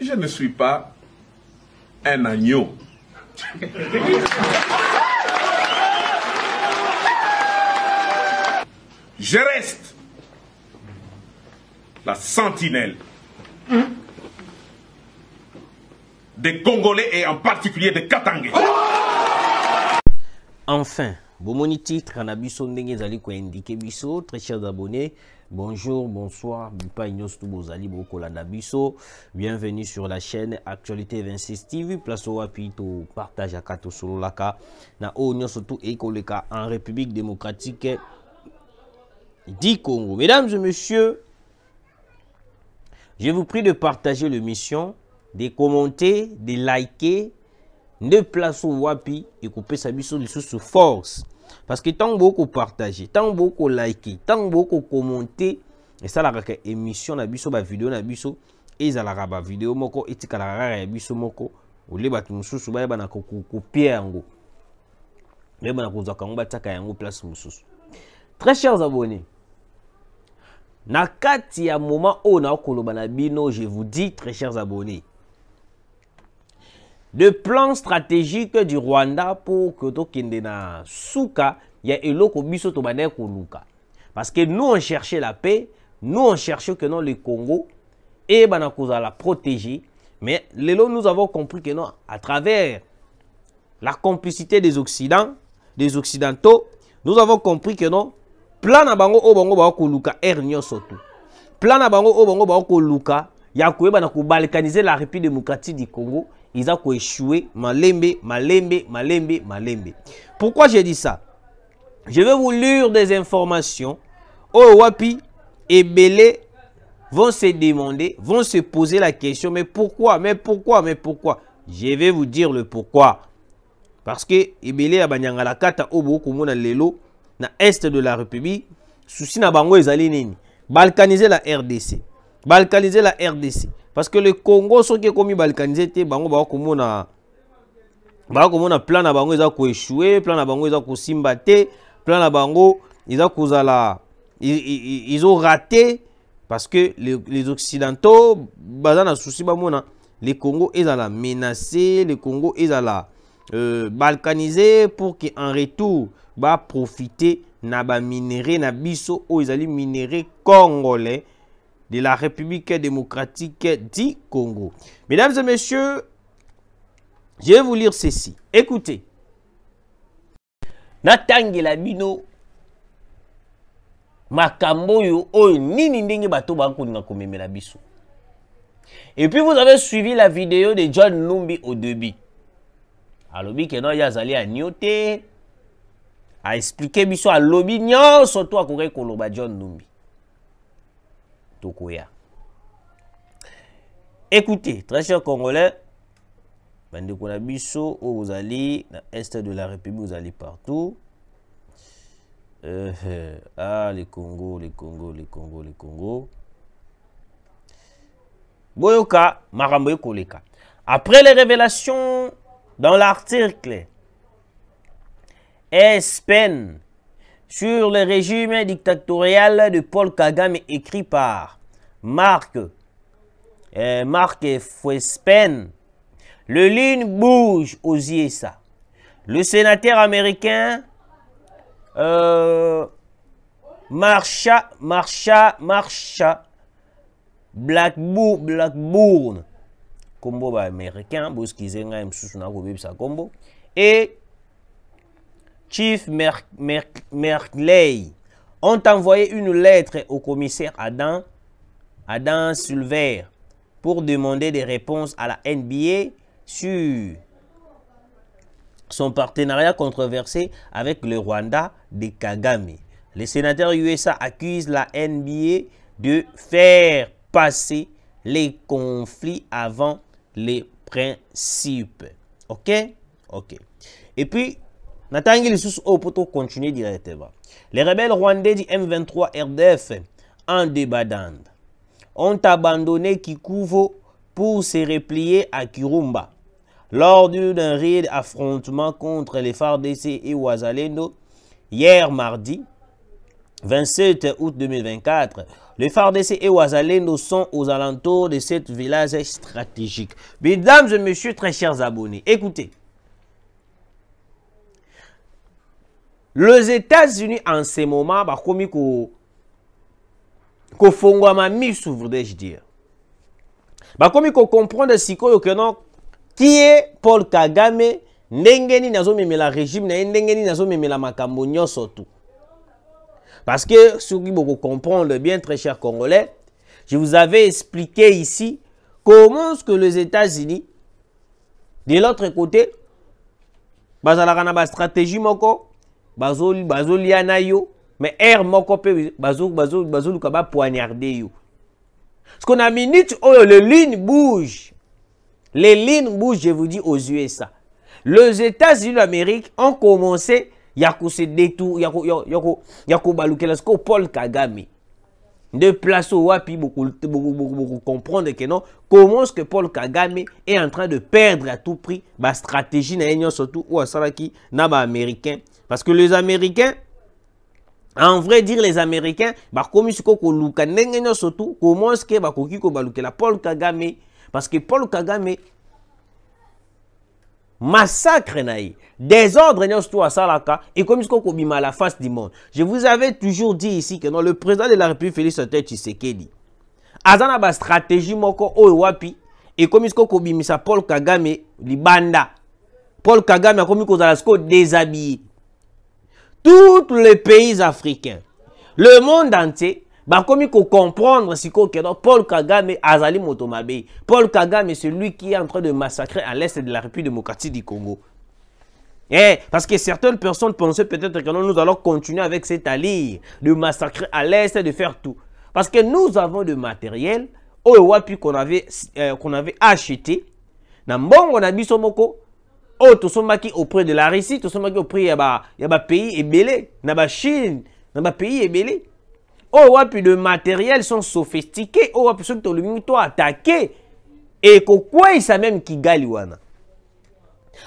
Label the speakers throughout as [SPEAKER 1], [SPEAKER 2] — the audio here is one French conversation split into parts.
[SPEAKER 1] Je ne suis pas un agneau. Je reste la sentinelle des Congolais et en particulier de Katangé.
[SPEAKER 2] Enfin, Bomoni titre, Anabiso Ndenge Zali ko indiqué biso, très chers abonnés, bonjour, bonsoir, Bipa Ignos Toubozali, Bokola Nabiso, bienvenue sur la chaîne Actualité 26 TV, place au apito, partage à Kato Sololaka, na Onyo surtout Ekoleka en République démocratique du Congo. Mesdames et messieurs, je vous prie de partager l'émission, de commenter, de liker, de placer au wapi et couper sa biso sous force. Parce que tant beaucoup partager, tant beaucoup liker, tant beaucoup commenter, et ça la émission na biso ba vidéo na biso et ça la ba vidéo moko etika la rara biso moko ou les batu mususu ba na ko copier yango. Les bana ko zaka ngba taka yango place mususu. Très chers abonnés, na kati ya moment o na koloba na bino, je vous dis très chers abonnés, le plan stratégique du Rwanda pour que tokende na suka ya eloko biso to bana koluka. Parce que nous on cherchait la paix, nous on cherchait que non le Congo et bana koza la protéger, mais lelo nous avons compris que non, à travers la complicité des occidentaux, nous avons compris que non, plan na bango o bango ba koluka ernyo soto. Plan na bango o bango ba koluka ya koyeba na ko balkaniser la République démocratique du Congo. Ils ont échoué, malembe. Pourquoi j'ai dit ça? Je vais vous lire des informations. Oh Wapi et Belé vont se demander, vont se poser la question, mais pourquoi? Je vais vous dire le pourquoi. Parce que Ebele a banyangala kata obo komona lelo na est de la République, souci na bango ezali nini? Balkaniser la RDC. Balkaniser la RDC. Parce que le Congo, ceux qui ont commis balkanisé, bango ba komona plan na bango eza ko échouer, plan na bango eza ko simbate, plan na bango eza ko zala ils ont raté parce que les occidentaux bazana souci ba mona le Congo ezala menacé, le Congo ezala balkanisé pour que en retour ba profiter na ba minéraux na biso o ezali minéraux congolais de la République démocratique du Congo. Mesdames et messieurs, je vais vous lire ceci. Écoutez. Natangela bino makambo yo oyo nini ndenge bato bakolinga komemela biso. Et puis vous avez suivi la vidéo de John Numbi au début. Alobi ke no yazali a nyote a expliquer biso a lobi nyo surtout a kore koloba John Numbi. Tokoya. Écoutez, très chers Congolais, bandeko na biso où vous allez dans l'est de la République, vous allez partout. Les Congo. Boyoka, marambo koleka. Après les révélations dans l'article Espen sur le régime dictatorial de Paul Kagame écrit par Marc Fouespen, le ligne bouge aux USA. Le sénateur américain Marsha Blackburn, combo américain, et Chief Merkley ont envoyé une lettre au commissaire Adam Silver pour demander des réponses à la NBA sur son partenariat controversé avec le Rwanda de Kagame. Les sénateurs USA accusent la NBA de faire passer les conflits avant les principes. Ok? Et puis, Natangi les sous au poteau continuer directement. Les rebelles rwandais du M23 RDF en débandade ont abandonné Kikuvo pour se replier à Kirumba. Lors d'un raid affrontement contre les FARDC et Ouazalendo, hier mardi 27 août 2024, Les FARDC et Ouazalendo sont aux alentours de cette village stratégique. Mesdames et messieurs, très chers abonnés, écoutez. Les États-Unis en ce moment, comme ils font mis voudrais-je dire. Comme ils comprennent qui est Paul Kagame, ndengeni nazo memela régime na ndengeni nazo memela makambo nyonso tout. Parce que ceux qui vous comprendre bien, très chers Congolais, je vous avais expliqué ici comment est-ce que les États-Unis, de l'autre côté, bazalaka na ba stratégie moko, bazoli anayo, mais air moko pe bazolu kaba poignarder yo. Parce qu'on a minute où les lignes bougent. Les lignes bougent, je vous dis, aux USA. Les États-Unis d'Amérique ont commencé à se détourner, à Paul Kagame. De place au wapi, beaucoup comprendre que non, comment est-ce que Paul Kagame est en train de perdre à tout prix la stratégie na surtout ou à Salaki na ba américain. Parce que les Américains, en vrai dire les Américains, comme ils sont surtout, comment est-ce que la Paul Kagame, parce que Paul Kagame massacre naï, désordre surtout à Salaka, et comme ils sont à la face du monde. Je vous avais toujours dit ici que non, le président de la République Félix Tshisekedi, azana ba stratégie moko o wapi, et comme ils sont Paul Kagame, libanda, Paul Kagame a comme ils déshabillé. Tous les pays africains, le monde entier, comme il faut comprendre si Paul Kagame azali motomabe. Paul Kagame, c'est celui qui est en train de massacrer à l'est de la République démocratique du Congo. Parce que certaines personnes pensaient peut-être que nous allons continuer avec cette alliée de massacrer à l'est, de faire tout. Parce que nous avons du matériel qu'on avait acheté. On a dit oh, tout ce qui auprès de la Russie, tout ce qui auprès de pays ébélés, na Chine, na pays ébélés. Oh, puis le matériel sont sophistiqués. Oh, puis ceux qui ont attaqué. Et quoi il sait même qui gagne.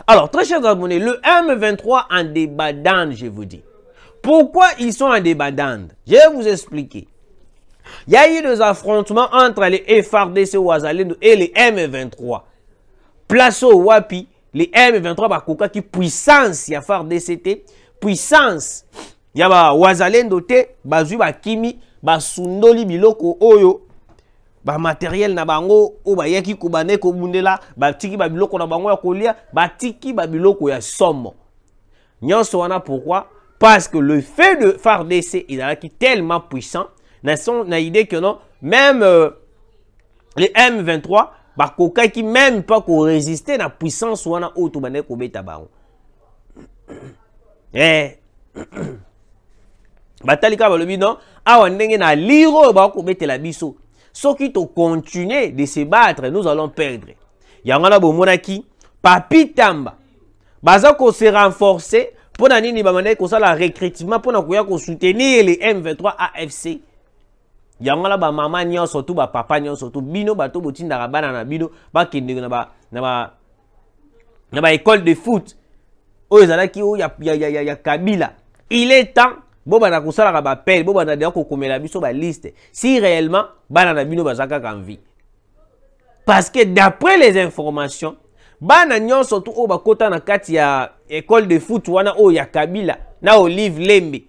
[SPEAKER 2] Alors, très chers abonnés, le M23 en débandade, je vous dis. Pourquoi ils sont en débandade? Je vais vous expliquer. Il y a eu des affrontements entre les FARDC Ouazalendo et les M23. Place au Wapi. Les M23 bakoka qui puissance ya FARDC puissance ya ba Ouazalendo te bazui ba kimi ba sundoli biloko oyo ba matériel na bango o ba yaki kubane ko bundela ba tiki ba biloko na bango ya kolia ba tiki ba biloko ya somo nyonso wana. Pourquoi? Parce que le fait de FARDC il a qui tellement puissant na idée que non même les M23 bakoka qui même pas qu'on résister na puissance wana auto bane ko beta bango. Batalika balobi non awa ndenge na liro ba ko beta la biso. Soki to continuer de se battre, nous allons perdre. Yangana bomonaki Papi Tamba baza ko se renforcer pour na nini ba mane ko sala recrutement pour na ko ya ko soutenir les M23 AFC. Yangala ba mama nyo surtout ba papa nyo surtout bino bato botinda bana na bino ba kende na ba école de foot o ezalaki o ya Kabila. Il est temps bo bana ko sala ba pelle bo bana de ko komela biso ba liste si réellement bana na bino bazaka kan vie. Parce que d'après les informations bana nyo surtout o ba kota na kati ya école de foot wana o ya Kabila na Olive Lembe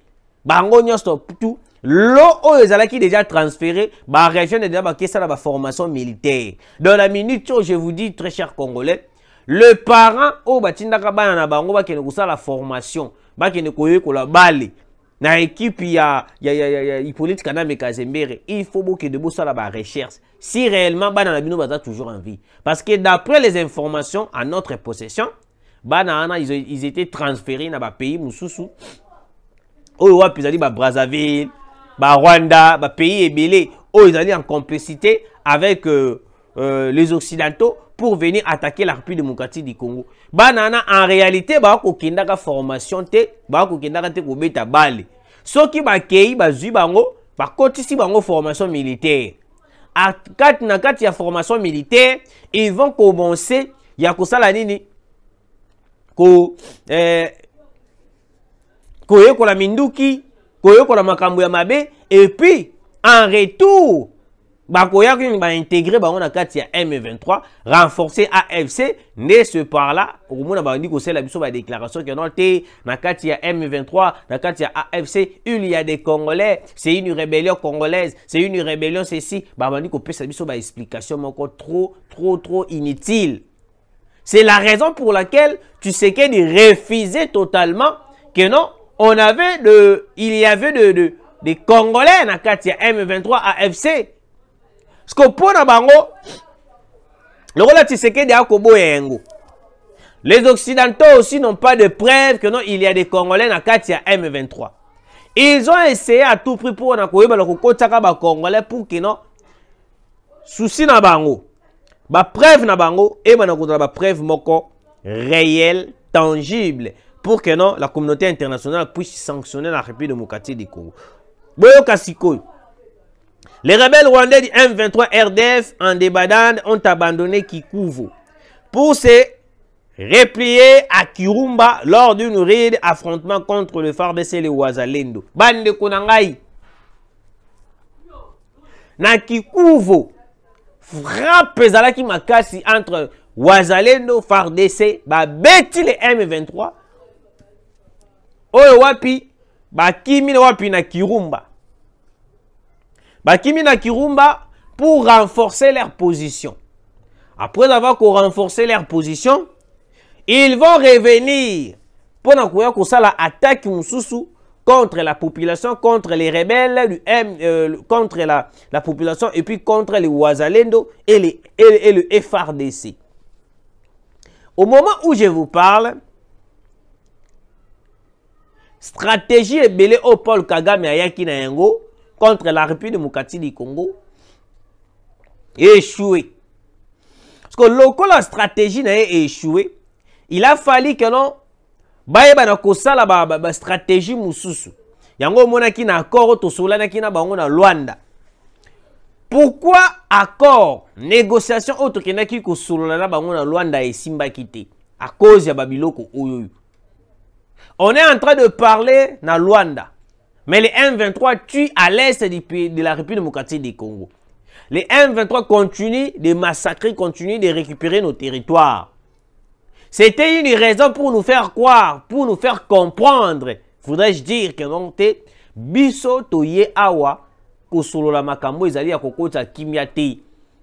[SPEAKER 2] bango nyo surtout l'eau est déjà transféré, la région est déjà la formation militaire. Dans la minute où je vous dis, très chers Congolais, le parent au batindaka bana na bango ba kene kusala formation, ba kene koye ko la bale. Na équipe ya Hippolyte Kanambe Kazembere, il faut beaucoup de bossa la recherche. Si réellement bana na bino baza toujours en vie, parce que d'après les informations à notre possession, bana ils étaient transférés dans ba pays mususu. Oh ouais, puis ils ba Brazzaville, ba Rwanda, ba pays ébélé, oh ils allaient en complicité avec les Occidentaux pour venir attaquer la République démocratique du Congo. Banana en réalité ba ko kindaka formation te, ba ko kindaka te ko beta bale. Soki ba kei ba zui bango, ba kotisi bango formation militaire. À kati ya formation militaire, ils vont commencer ya ko sala nini ko koyeko la minduki, koyeko la makambo ya mabe, et puis En retour, bakoya va intégrer on a kati ya M23, renforcer AFC, né ce par là, au moins on dit que c'est la déclaration que non té na kati ya M23, na kati ya AFC, il y a des Congolais, c'est une rébellion congolaise, c'est une rébellion ceci, on dit que peut ça biso ba explication encore trop inutile. C'est la raison pour laquelle tu sais que de refuser totalement que non, il y avait des Congolais na kati ya M23 AFC. Parce que pour Nabango, le rôle de Akobo Yengo. Les Occidentaux aussi n'ont pas de preuve que non, il y a des Congolais dans Katia M23. Ils ont essayé à tout prix pour Nakoyeba le Congolais pour que non, souci Nabango, ba preuve Nabango et ba preuve moko réelle, tangible, pour que non, la communauté internationale puisse sanctionner la République démocratique du Congo. Boyo Kasikoy. Les rebelles rwandais du M23 RDF en Débadane ont abandonné Kikuvo pour se replier à Kirumba lors d'une raid affrontement contre le FARDC et le Wazalendo. Bande Konangai. Na Kikuvo, frappe Zalaki Makasi entre Wazalendo, FARDC, beti le M23. Oyo wapi, kimi wapi na Kirumba. Bakimi na Kirumba pour renforcer leur position. Après avoir renforcé leur position, ils vont revenir pour la attaque contre la population, contre les rebelles, contre la population et puis contre les Wazalendo et le FARDC. Au moment où je vous parle, stratégie est belée au Paul Kagame Ayaki na Yango contre la République démocratique du Congo et échoué. Parce que la stratégie n'a échoué, il a fallu que non, la stratégie mususu. Yango mona ki na accord to solana ki na bango na Luanda. Pourquoi accord, négociation autre ki na ki ko solana bango na Luanda et Simba kité à cause ya babiloko oyo. On est en train de parler na Luanda. Mais les M23 tuent à l'est de la République démocratique du Congo. Les M23 continuent de massacrer, continuent de récupérer nos territoires. C'était une raison pour nous faire croire, pour nous faire comprendre. Faudrait-je dire que non, biso toye awa kosolola makambo ezali ya kokota kimiate.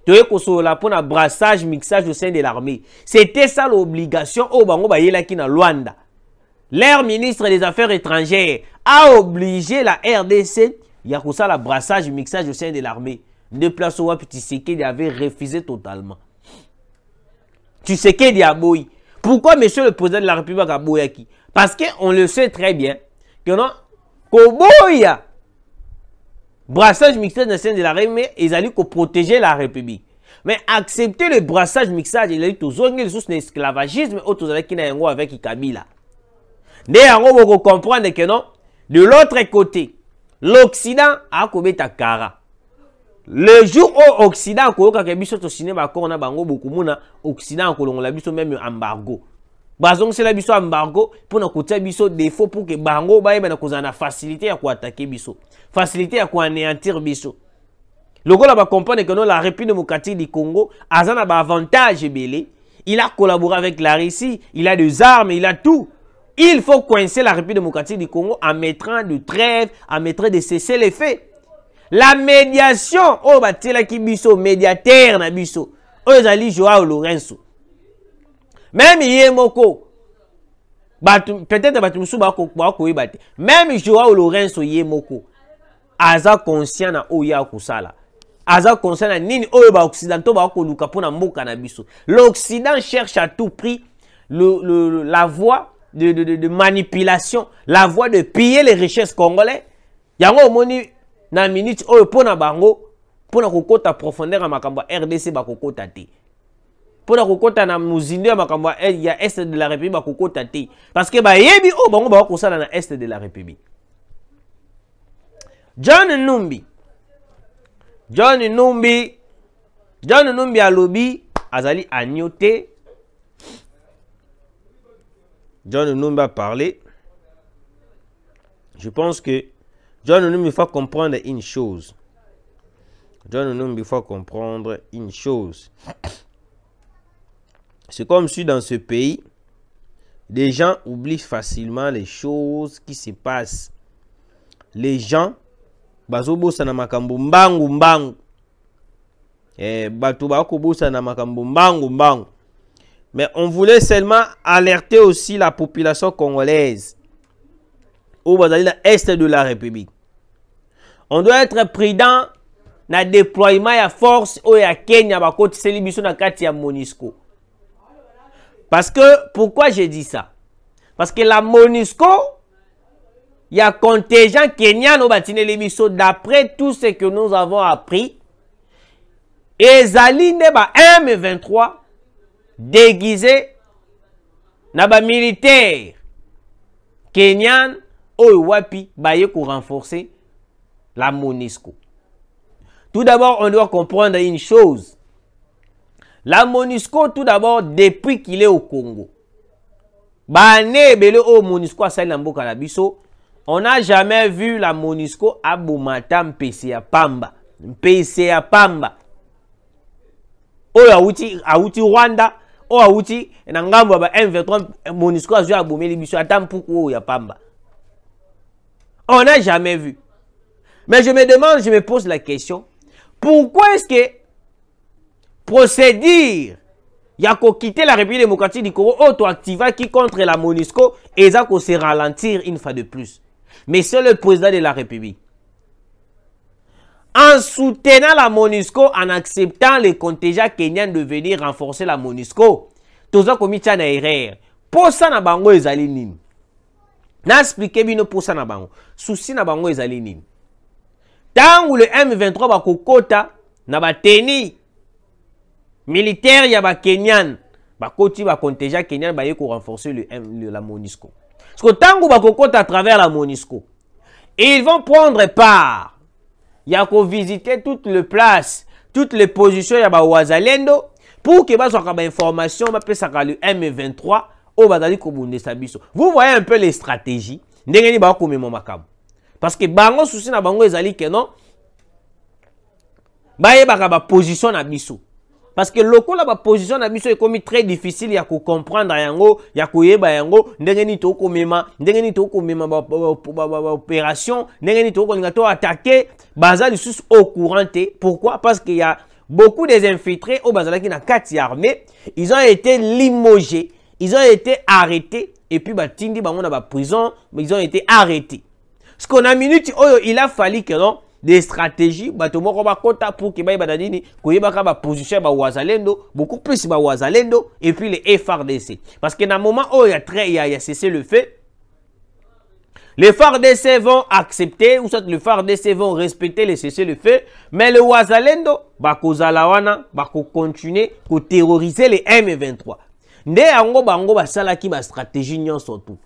[SPEAKER 2] Toye kosolola pour un brassage, mixage au sein de l'armée. C'était ça l'obligation au bango bayelaki na Luanda. L'air ministre des Affaires étrangères a obligé la RDC à faire le brassage, mixage au sein de l'armée. Déplace au Tshisekedi avait refusé totalement. Tshisekedi a boyi. Pourquoi monsieur le président de la République a boyaki? Parce qu'on le sait très bien que non, Koboya, brassage, mixage au sein de l'armée, mais ils allaient protéger la République. Mais accepter le brassage, mixage, il a dit tous les sous l'esclavagisme, autres avec Kabila. D'ailleurs, on comprendre que non, de l'autre côté, l'Occident a commis ta cara. Le jour où l'Occident a commis au cinéma, on a beaucoup de Occident a mis même embargo. Bazong c'est la biso embargo pour nous côté biso défaut pour que bango ba yeba na kozana facilité à attaquer biso, facilité à anéantir biso. Le gars va comprendre que non, la République démocratique du Congo a un avantage belé. Il a collaboré avec la Russie, il a des armes, il a tout. Il faut coincer la République démocratique du Congo en mettant de trêve, en mettant de cesser les faits. La médiation, oh batela ki biso médiateur na biso, oh ezali Joao Lorenzo. Même Yemoko, peut-être batumusu bako yebate. Même Joao Lorenzo Yemoko, aza conscient na oya kusala. Aza conscient na nini oyo ba occidentaux bako luka pona mboka na biso. L'Occident cherche à tout prix la voie de manipulation, la voie de piller les richesses congolais. Yango moni na minute oyo pona bango pona kokota profondeur à makambo RDC ba kokota te. Pona kokota na muzinde makambo ya est de la République ba kokota te. Parce que ba yebi o bango ba kosala na est de la République. John Numbi alobi azali agnoté. John Numbi a parlé. Je pense que John Numbi faut comprendre une chose. il faut comprendre une chose. C'est comme si dans ce pays, les gens oublient facilement les choses qui se passent. Les gens, bazobosa na makambo mbangu mbangu. Bato bakobosa na makambo mbangu mbangu. Mais on voulait seulement alerter aussi la population congolaise au est de la République. On doit être prudent dans le déploiement de force au Kenya bakoti selibiso na kati ya MONUSCO. Parce que, pourquoi j'ai dit ça? Parce que la MONUSCO, il y a contingent kenyan au batine l'émission d'après tout ce que nous avons appris. Et Zaline ba M23 déguisé na ba militaire kenyan au wapi baye pour renforcer la MONUSCO. Tout d'abord, on doit comprendre une chose. La MONUSCO, tout d'abord, depuis qu'il est au Congo, on n'a jamais vu la MONUSCO à Boumatam, PCA Pamba. PCA Pamba. O Aouti Rwanda, o Aouti, Nangambo M23, MONUSCO a joué à Boumeli Bisso, Atam Poukou ya Pamba. On n'a jamais vu. Mais je me demande, je me pose la question, pourquoi est-ce que procédure, il y a qu'à quitter la République démocratique du Congo, auto-activa qui contre la MONUSCO, et ça qu'on se ralentir une fois de plus. Mais c'est le président de la République. En soutenant la MONUSCO, en acceptant les contingents kenyans de venir renforcer la MONUSCO, tout ça comme il y a une erreur. Pour ça, na bango ezali nini. Na expliqué bien pour ça na bango. Souci na bango ezali nini. Tant où le M23 va kokota, na ba teni militaire ya ba Kenyan, ba koti ba contingent Kenyan ba yeko renforcer la MONUSCO. Parce que tant que ba kokota à travers la MONUSCO, ils vont prendre part. Il y a qu'à visiter toutes les places, toutes les positions ya ba Wazalendo pour que ba soit ba information ba pesa ka le M23 au bazali ko bundesa biso. Vous voyez un peu les stratégies. Ndengeni ba ko memo makabo. Parce que bango souci na bango ezali que non ba yeba ba position na biso. Parce que le la position na biso est comme très difficile ya ko comprendre yango, ya ko yeba yango, ndengeni to ko mema opération, ndengeni to ko lingato attaquer bazali sous au courant. Pourquoi? Parce qu'il y a beaucoup des infiltrés au bazala qui na kati armée, ils ont été limogés, ils ont été arrêtés et puis ba tindi bango na ba prison, mais ils ont été arrêtés. Ce qu'on a minute, il a fallu que non des stratégies, batomoko bakota pour que baye badadini, koyebaka ba position ba Wazalendo, beaucoup plus ba Wazalendo et puis les FARDC. Parce que dans le moment où il y a cessé le fait, les FARDC vont accepter ou soit les FARDC vont respecter les cessez-le-feu, mais le Wazalendo bako zalawana bako continuer ko terroriser les M23. Nde yango bango basalaki ba stratégie nyonso tout.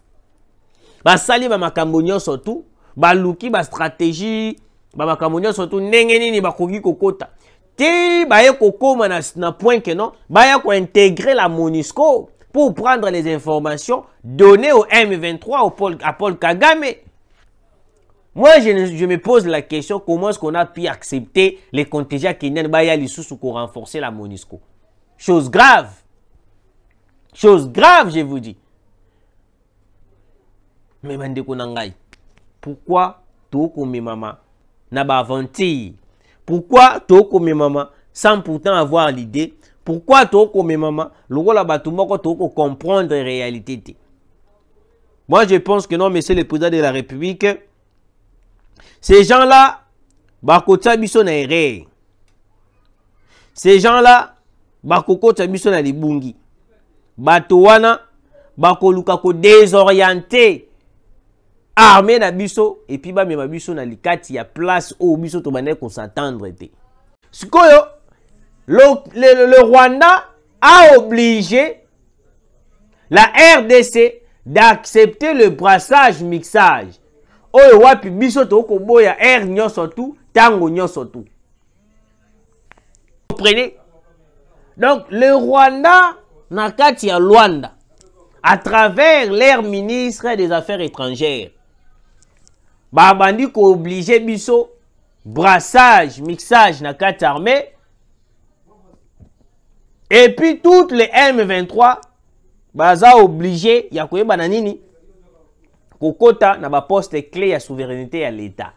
[SPEAKER 2] Basali ba makambo nyonso tout, baluki ba stratégie ba makambo nyonso tout ndenge nini bakoki kokota. Ti baye kokoma na point que non, baye ko intégrer la MONUSCO pour prendre les informations données au M23 à Paul Kagame. Moi je me pose la question, comment est-ce qu'on a pu accepter les contingents kenyans baya lisusu pour renforcer la MONUSCO? Chose grave. Chose grave, je vous dis. Mais bandeko nangai, pourquoi toko me mama na ba aventure? Pourquoi toko me mama sans pourtant avoir l'idée? Pourquoi toko me mama lokola batu moko toko comprendre la réalité? Moi je pense que non, monsieur le président de la République, ces gens-là bakota biso na erreur. Ces gens-là bakokota biso na libungi. Bato wana bakoluka ko désorienter armée na biso et puis ba mema biso na likati ya place où biso to bane ko s'attendre te. Sikoyo le Rwanda a obligé la RDC d'accepter le brassage mixage. Oyo wapi biso to ko boya air nyonso tout, tango nyonso tout. Vous comprenez? Donc le Rwanda na kati ya Luanda, à travers leur ministre des Affaires étrangères, babandi ko obligé biso brassage, mixage na kati armée. Et puis toutes les M23 baza obligé ya koyeba na nini kokota na ba poste clé ya souveraineté à l'État.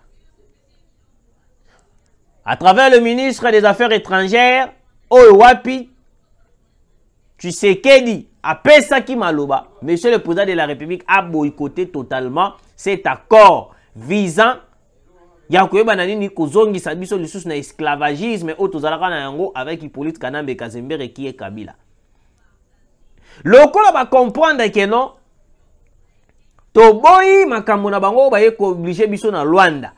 [SPEAKER 2] À travers le ministre des Affaires étrangères, Wapi Tshisekedi apesaki maloba, Monsieur le Président de la République a boycotté totalement cet accord visant ya koyeba na nini kozongisa biso lisusu na esclavagisme o tozalaka na yango avec Hippolyte Kanambe Kazembere qui est Kabila. Lokola ba comprendre que non toboyi makambo na bango ba ye ko obligé biso na Luanda.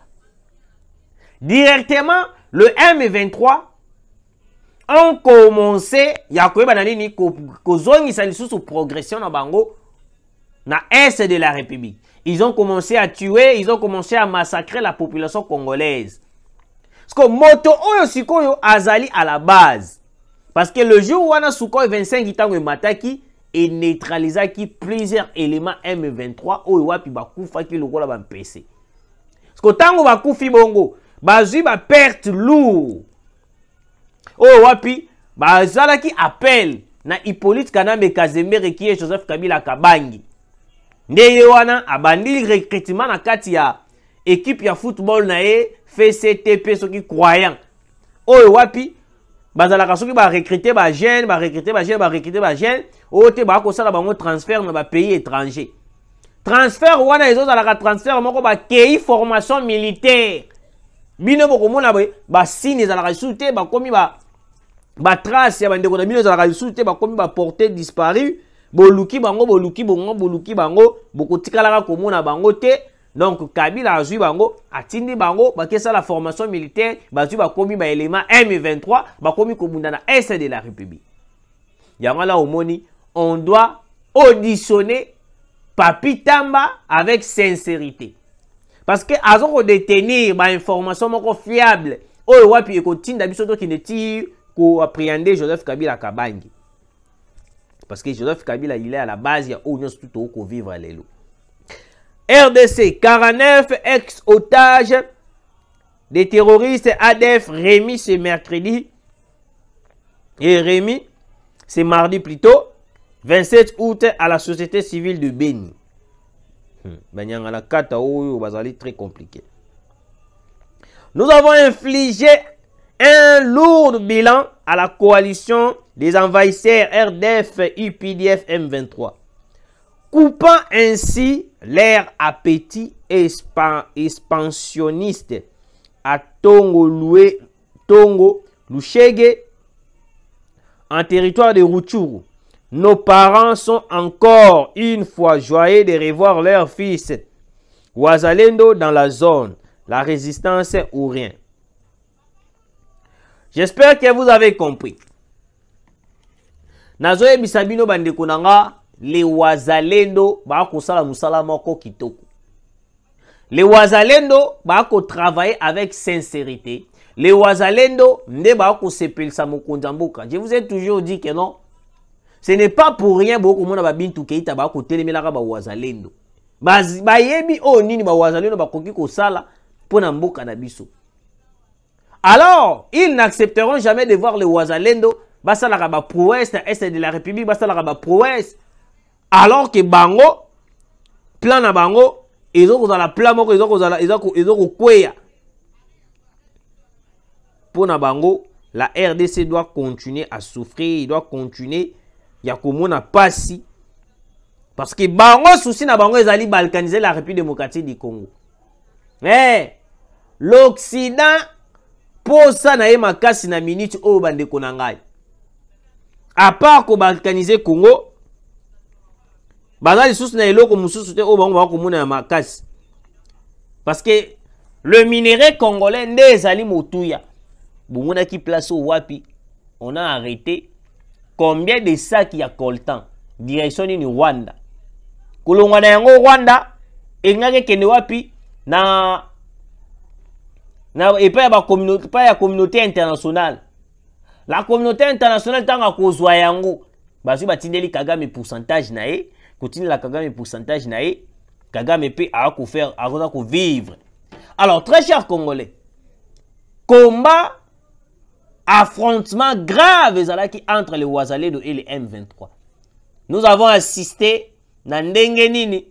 [SPEAKER 2] Directement le M23 ont commencé ya koyeba na nini kozongisa lisusu progression na bango na est de la République. Ils ont commencé à tuer, ils ont commencé à massacrer la population congolaise. Parce que moto oyo sikoyo azali à la base. Parce que le jour où on a Sukhoi 25 itango mataki et neutralisaki plusieurs éléments M23 oyo wapi bakufa ki lokola ba mpese. Parce que tango bakufi bongo, bazui ba perte lourd. Oyo wapi bazalaki appel na Hippolyte Kanambe Kazembere qui est Joseph Kabila Kabangi. Ndeye wana abandi recrutement na kati ya équipe ya football na ye FCTP soki croyant. Oyo wapi bazalaka soki ba recruter ba jeune, ba recruter ba jeune, ba recruter ba jeune, ote ba ko sala bango transfert na ba pays étranger. Transfert wana ezozalaka transfert moko ba kei formation militaire. Bino boko mona ba signe ezalaka soute ba komi ba trace ya bandeko na bino ezalaka soute ba komi ba portée disparu. Boluki bango, boluki bongo, boluki bango, boko tikalaka komona bango te. Donc Kabila azui bango, atindi bango, bakesa la formation militaire, bazui bakomi ba élément M23, bakomi komunda na est de la République. Yangala omoni, on doit auditionner Papi Tamba avec sincérité. Parce que azoko détenir ba information moko fiable, oyo wapi ekotinda biso to ki ne tire ko appréhender Joseph Kabila Kabangi. Parce que Joseph Kabila, il est à la base, il y a où nous sommes tous vivre à l'élo. RDC, 49 ex-otages des terroristes ADF remis ce mercredi. Et remis, c'est mardi plutôt, 27 août à la société civile de Beni. Très compliqué. Nous avons infligé un lourd bilan à la coalition des envahisseurs RDF, UPDF, M23, coupant ainsi leur appétit expansionniste à Tongo Lushege, en territoire de Rutshuru. Nos parents sont encore une fois joyeux de revoir leur fils Wazalendo dans la zone, la résistance ou rien. J'espère que vous avez compris. Nazoye bisabino bandeko nanga le Wazalendo bako sala musala moko kitoko. Le Wazalendo bako travailler avec sincérité. Le Wazalendo nde bako sepelisa mokonza mboka. Je vous ai toujours dit que non. Ce n'est pas pour rien boko mona ba Bintou Keita bako telemelaka ba Wazalendo. Ba yebi o nini ba Wazalendo bakoki ko sala pona mboka na biso. Alors, ils n'accepteront jamais de voir le Wazalendo basa la ba prouesse est de la République basa la ba prouesse alors que bango plan na bango ils ont la plan moko ils ont kweya pour na bango la RDC doit continuer à souffrir, il doit continuer ya komona pasi parce que bango souci na bango ezali balkaniser la République démocratique du Congo. L'Occident pour ça na ye makasi na minute o bandeko na ngai. À part ko balkaniser Congo, bazali sous na eloko mususu te o bango ba ko mona makasi. Parce que le minerai congolais nde ezali motuya. Bomona ki place au wapi, on a arrêté combien de sacs ya coltan direction ni Rwanda. Kolongwa na yango Rwanda engake kende wapi na et pas la communauté internationale. La communauté internationale tanga kozwa yango bazu batindeli Kagame pourcentage nae continue la Kagame pourcentage nae Kagame pe a ko faire a ko vivre. Alors très chers Congolais, combat, affrontement grave entre les Wazalendo et les M23. Nous avons assisté na ndenge nini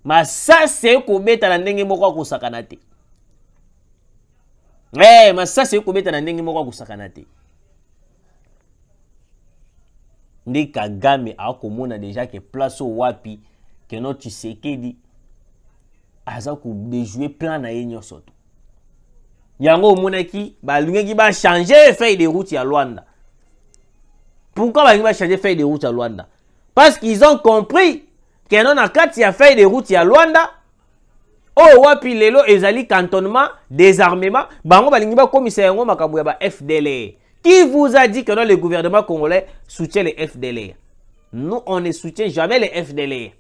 [SPEAKER 2] masase kobeta na ndenge moko kusakana te. Masase kobeta na ndenge moko kusakana te. Nde Kagame akomona déjà que place au wapi que notre Tshisekedi aza ko déjouer plan na yenyo soto. Yango monaki balungeki ba changer feuille de route ya Luanda. Pourquoi balungeki ba changer feuille de route ya Luanda? Parce qu'ils ont compris que non a kati ya feuille de route ya Luanda o wapi lelo ezali cantonnement désarmement bango balingi ba komisa yango makambo ya ba FDLR. Qui vous a dit que non, le gouvernement congolais soutient les FDLR? Nous, on ne soutient jamais les FDLR.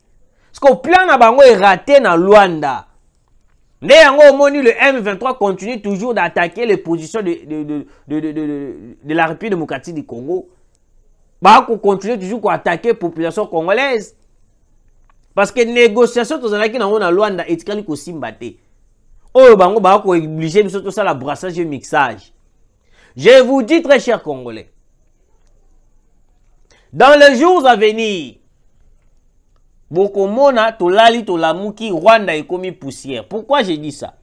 [SPEAKER 2] Parce que le plan na bango est raté dans Luanda. Mais le M23 continue toujours d'attaquer les positions de la République démocratique du Congo. Bango continue toujours à attaquer la population congolaise. Parce que les négociations dans Luanda et tikali ko simbate. Oh bango bango obligé de tout ça la brassage et mixage. Je vous dis très chers Congolais, dans les jours à venir, Bokomona, Tolali, Tolamuki, Rwanda est commis poussière. Pourquoi j'ai dit ça?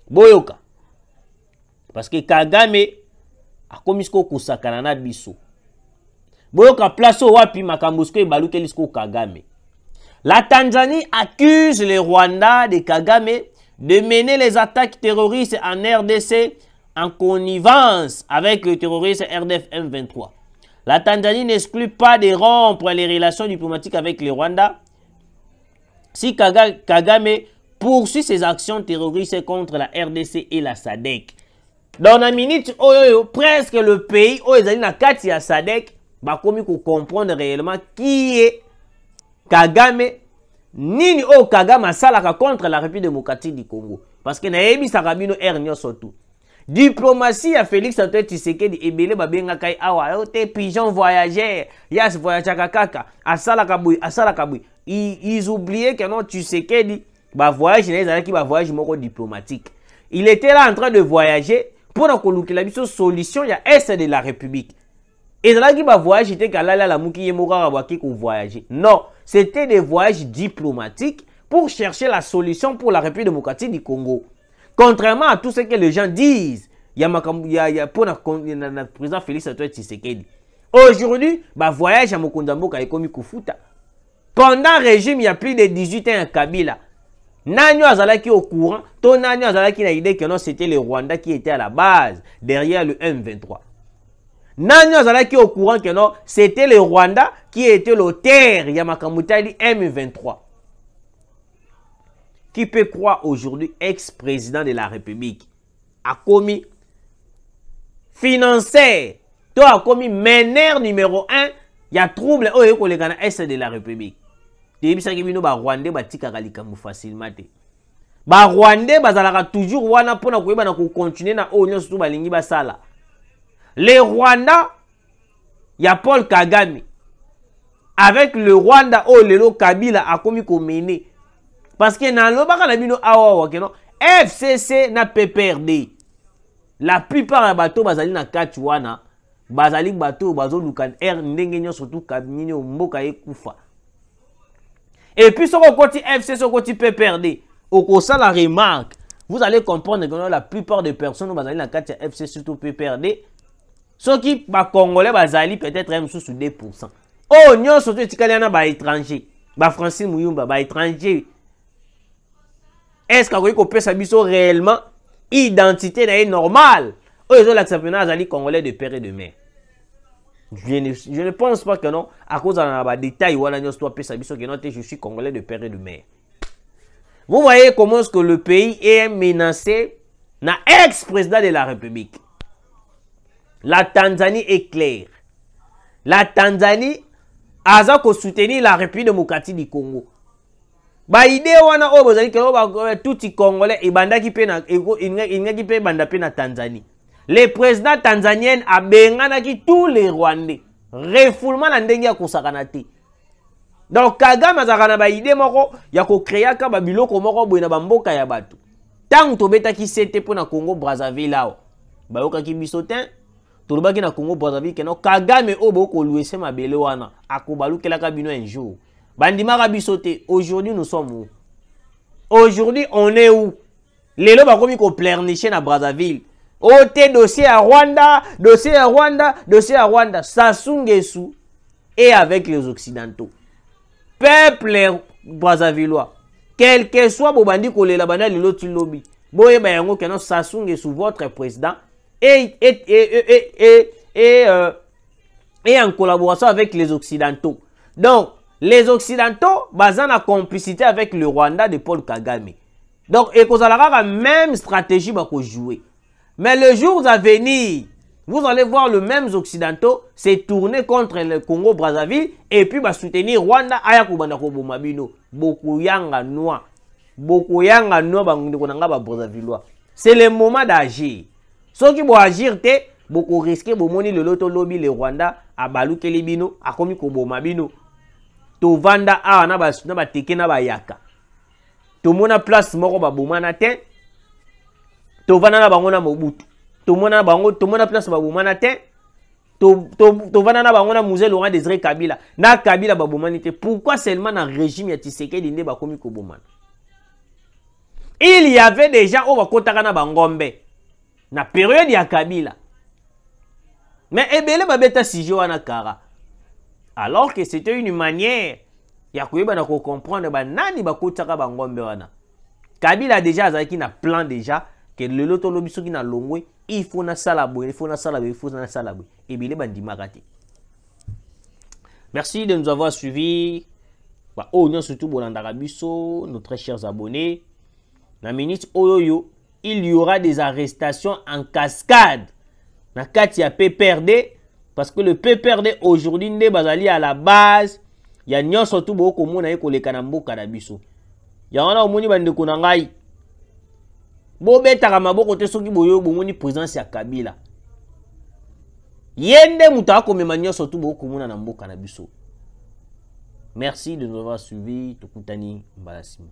[SPEAKER 2] Boyoka. Parce que Kagame a commis ce qu'on sakana biso. Boyoka place au wapi makambusko et baluke lisko Kagame. La Tanzanie accuse les Rwandais de Kagame de mener les attaques terroristes en RDC en connivence avec le terroriste RDF M23. La Tanzanie n'exclut pas de rompre les relations diplomatiques avec le Rwanda si Kagame poursuit ses actions terroristes contre la RDC et la SADC. Dans la minute, presque le pays où ils ont na kati ya SADC, bah comme qu'on comprendre réellement qui est Kagame, nini o Kagame salaka contre la République démocratique du Congo. Parce que na yebi sakabino ernyo surtout. Diplomatie à Félix Antoine Tshisekedi ebele babenga kai awa te pigeon voyageur yas voyagaka kaka asala kabui ils oubliaient que non Tshisekedi ba voyage qui ba voyage moko diplomatique. Il était là en train de voyager pour na kolukela biso solution ya est de la République. Et là qui ba voyage était kalala la muki yemoka baki ko voyager. Non, c'était des voyages diplomatiques pour chercher la solution pour la République démocratique du Congo. Contrairement à tout ce que les gens disent, il y a pour le président Félix Antoine Tshisekedi. Aujourd'hui, bah voyage à Mokondamboka et komi kufuta. Pendant le régime, il y a plus de 18 ans à Kabila. Nanyo Azalaki au courant, ton Nanyo Azalaki a l'idée que non, c'était les Rwandais qui étaient à la base, derrière le M23. Nanyo Azalaki au courant que non, c'était les Rwandais qui étaient l'auteur, Yamakamutali M23. Qui peut croire aujourd'hui, ex-président de la République, a commis financier, toi a commis meneur numéro 1, il y a trouble au est de la République. Tu sais que ba Rwandais ba tika kalikamu facilement te. Ba Rwandais bazalaka toujours wana pona koyeba na ko continuer na onyo surtout balingi basala. Les Rwandais, il y a Paul Kagame. Avec le Rwanda oh lelo Kabila a commis ko mener. Parce que dans le FCC na PPRD. La plupart des bateaux bazali na Kachwana, bazali bateau bazo lukan air ndenge surtout kabini mboka ekufa. Et puis sur le côté FCC sur le côté PPRD, au cours la remarque, vous allez comprendre que la plupart des personnes bazali na Kachwa FCC surtout PPRD, ceux qui ba congolais bazali peut-être même sous 2%. Oh nyo surtout tikaliana ba étranger, ba Francine Muyumba ba étranger. Est-ce qu'on peut s'habiller réellement identité normale? Eux, ils ont l'accepté d'Azali congolais de père et de mère. Je ne pense pas que non, à cause d'un détail, je suis congolais de père et de mère. Vous voyez comment est-ce que le pays est menacé na ex-président de la République. La Tanzanie est claire. La Tanzanie a soutenu la République démocratique du Congo. Ba idée wana o bozali ke ba touti congolais e bandaki pe na ingaki pe banda pe na Tanzanie. Le président tanzanien a benganaki tous les Rwandais. Refoulement na ndenge ya kosakana te. Donc Kagame azakana ba idée moko ya ko créer ka ba biloko moko boye na bamboka ya bato. Tant to betaki sete po na Congo Brazzaville lao. bayokaki biso te tolobaki na Congo Brazzaville keno Kagame o boko luese mabele wana akobalukelaka bino un jour bandimaka biso te. Aujourd'hui nous sommes où? Aujourd'hui on est où? Lelo bakomi ko pleurnicher na Brazzaville. Ote dossier à Rwanda, dossier à Rwanda, dossier à Rwanda. Sassou Nguesso et avec les Occidentaux. Peuple Brazzavillois, quel que soit Bobandi Kolela Bana Lilo Tilobi, Boye Bayango Keno Sassou Nguesso, votre président, et en collaboration avec les Occidentaux. Donc, les Occidentaux, basant la complicité avec le Rwanda de Paul Kagame. Donc, et qu'on a la même stratégie pour jouer. Mais le jour à venir, vous allez voir le même Occidentaux se tourner contre le Congo Brazzaville et puis soutenir Rwanda Ayakubanda Kobomabino. Beaucoup yanga noa. Beaucoup yanga noa bangunga Brazzavillois. C'est le moment d'agir. Ceux qui vont agir, beaucoup risquer de moni le loto lobby le Rwanda à Balou Kelibino, à Komi Kobomabino. To vanda a na ba teke na ba yaka. To mona place moko ba bomana te. To vanda na bango na Mobutu. To mona place ba bomana te. To vanda na bango na musée Laurent Désiré Kabila. Na Kabila ba bomani te. Pourquoi seulement na régime ya Tshisekedi nde ba komi ko bomana? Il y avait des gens au bakotaka na bangombe. Na période ya Kabila. Mais ebele ba beta sijo wana kara. Alors que c'était une manière ya koyeba na ko comprendre ba nani bakotaka bangombe wana. Kabila déjà azaki na plan déjà que le loto lobiso ki na longwe il faut na salabo, il faut na salabo, il faut na salabo. Ebele bandimaka te. Merci de nous avoir suivis. Ba o nyo surtout bolandaka biso, nos très chers abonnés. Na minute oyoyo, il y aura des arrestations en cascade. Na kati ya PPRD. Parce que le PPRD aujourd'hui n'est pas allé à la base. Il y a nyon surtout beaucoup de monde qui est mboka na biso. Il y a un omoni bande konangai. Bo beta kama boko te soki boyo bomoni présence ya Kabila. Yende muta ko mema nyon surtout beaucoup mona na mboka na biso. Merci de nous avoir suivis. Tokutani mbalasimo.